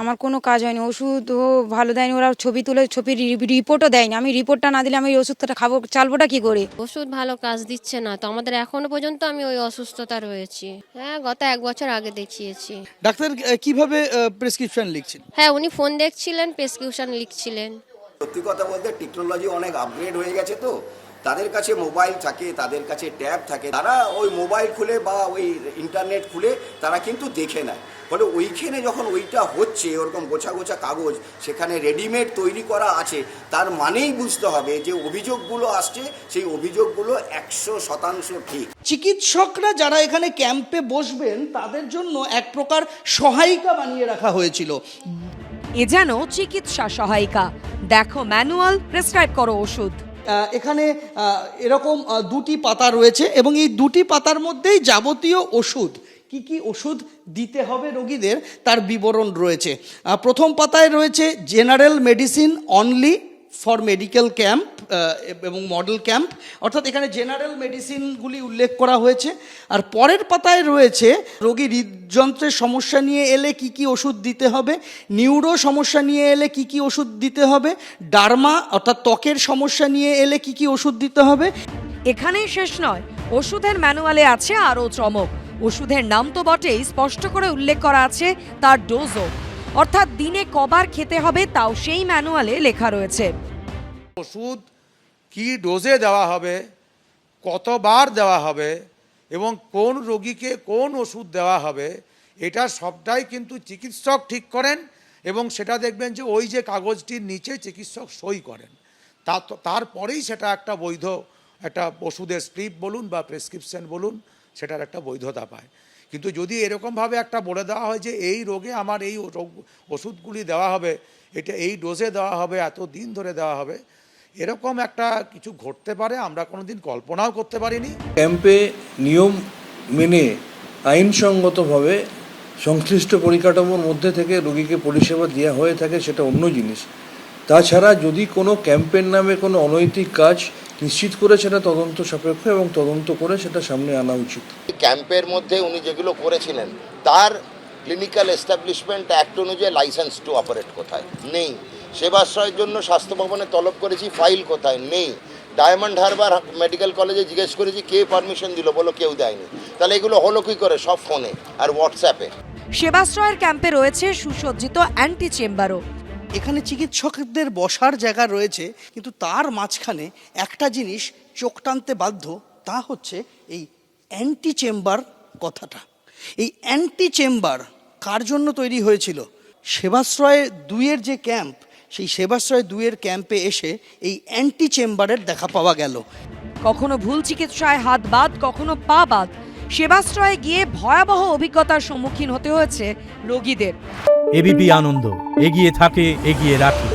আমার কোনো কাজ হয়নি, ওষুধও ভালো দেয়নি, ওরা ছবি তুলে ছবির রিপোর্টও দেয়নি। আমি রিপোর্টটা না দিলে আমি ওই ওষুধটা খাবো, চালবোটা কি করে? ওষুধ ভালো কাজ দিচ্ছে না তো আমাদের, এখনো পর্যন্ত আমি ওই অসুস্থতা রয়েছি। হ্যাঁ, গত 1 বছর আগে দেখিয়েছি। ডাক্তার কিভাবে প্রেসক্রিপশন লিখছেন? হ্যাঁ, উনি ফোন দেখছিলেন, প্রেসক্রিপশন লিখছিলেন। সত্যি কথা বলতে টেকনোলজি অনেক আপগ্রেড হয়ে গেছে, তো তাদের কাছে মোবাইল থাকে, তাদের কাছে ট্যাব থাকে, তারা ওই মোবাইল খুলে বা ওই ইন্টারনেট খুলে তারা কিন্তু দেখে নেয়। ফলে ওইখানে যখন ওইটা হচ্ছে ওরকম গোছা গোছা কাগজ সেখানে রেডিমেড তৈরি করা আছে, তার মানেই বুঝতে হবে যে অভিযোগগুলো আসছে সেই অভিযোগগুলো 100% ঠিক। চিকিৎসকরা যারা এখানে ক্যাম্পে বসবেন তাদের জন্য এক প্রকার সহায়িকা বানিয়ে রাখা হয়েছিল। এ যেন চিকিৎসা সহায়িকা। দেখো ম্যানুয়াল, প্রেসক্রাইব করো ওষুধ। এখানে এরকম দুটি পাতা রয়েছে এবং এই দুটি পাতার মধ্যেই যাবতীয় ওষুধ, কি কি ওষুধ দিতে হবে রোগীদের তার বিবরণ রয়েছে। প্রথম পাতায় রয়েছে general medicine only for medical camp এবং মডেল ক্যাম্প, অর্থাৎ এখানে জেনারেল মেডিসিনগুলি উল্লেখ করা হয়েছে। আর পরের পাতায় রয়েছে রোগী হৃদযন্ত্রের সমস্যা নিয়ে এলে কি কি ওষুধ দিতে হবে, নিউরো সমস্যা নিয়ে এলে কি কি ওষুধ দিতে হবে, ডার্মা অর্থাৎ ত্বকের সমস্যা নিয়ে এলে কি কি ওষুধ দিতে হবে। এখানেই শেষ নয়, ওষুধের ম্যানুয়ালে আছে আরও চমক। ওষুধের নাম তো বটেই, স্পষ্ট করে উল্লেখ করা আছে তার ডোজও, অর্থাৎ দিনে কবার খেতে হবে তাও সেই ম্যানুয়ালে লেখা রয়েছে। ওষুধ কি ডোজে দেওয়া হবে, কতবার দেওয়া হবে এবং কোন রোগীকে কোন ওষুধ দেওয়া হবে, এটা সবটাই কিন্তু চিকিৎসক ঠিক করেন এবং সেটা দেখবেন যে ওই যে কাগজটির নিচে চিকিৎসক সই করেন, তারপরেই সেটা একটা বৈধ একটা ওষুধের স্ক্রিপ্ট বলুন বা প্রেসক্রিপশন বলুন, সেটার একটা বৈধতা পায়। কিন্তু যদি এরকমভাবে একটা বলে দেওয়া হয় যে এই রোগে আমার এই ওষুধগুলি দেওয়া হবে, এটা এই ডোজে দেওয়া হবে, এত দিন ধরে দেওয়া হবে, এরকম একটা কিছু ঘটতে পারে আমরা কোনোদিন কল্পনাও করতে পারিনি। ক্যাম্পে নিয়ম মেনে আইনসঙ্গতভাবে সংশ্লিষ্ট পরিকাঠামোর মধ্যে থেকে রোগীকে পরিষেবা দেওয়া হয়ে থাকে, সেটা অন্য জিনিস। তাছাড়া যদি কোনো ক্যাম্পের নামে কোনো অনৈতিক কাজ নিশ্চিত করে সেটা তদন্ত সাপেক্ষ এবং তদন্ত করে সেটা সামনে আনা উচিত। ক্যাম্পের মধ্যে উনি যেগুলো করেছিলেন তার ক্লিনিক্যাল এস্টাবলিশমেন্ট অ্যাক্ট অনুযায়ী লাইসেন্স টু অপারেট কোথায় নেই। সেবাশ্রয়ের জন্য স্বাস্থ্য ভবনে তলব করেছি, ফাইল কোথায় নেই। ডায়মন্ড হারবার মেডিকেল কলেজে জিজ্ঞেস করেছি কে পারমিশন দিল, বলো কেউ দেয়নি। তাহলে এগুলো হলো কী করে? সব ফোনে আর হোয়াটসঅ্যাপে। সেবাশ্রয়ের ক্যাম্পে রয়েছে সুসজ্জিত অ্যান্টি চেম্বারও। এখানে চিকিৎসকদের বসার জায়গা রয়েছে, কিন্তু তার মাঝখানে একটা জিনিস চোখ টানতে বাধ্য, তা হচ্ছে এই অ্যান্টি চেম্বার কথাটা। এই অ্যান্টি চেম্বার কার জন্য তৈরি হয়েছিল? সেবাশ্রয় 2-এর যে ক্যাম্প, সেই সেবাশ্রয় 2-এর ক্যাম্পে এসে এই অ্যান্টি চেম্বারের দেখা পাওয়া গেল। কখনো ভুল চিকিৎসায় হাত বাদ, কখনো পা বাদ। সেবাশ্রয়ে গিয়ে ভয়াবহ অভিজ্ঞতার সম্মুখীন হতে হয়েছে রোগীদের। এবিপি আনন্দ, এগিয়ে থাকে, এগিয়ে রাখে।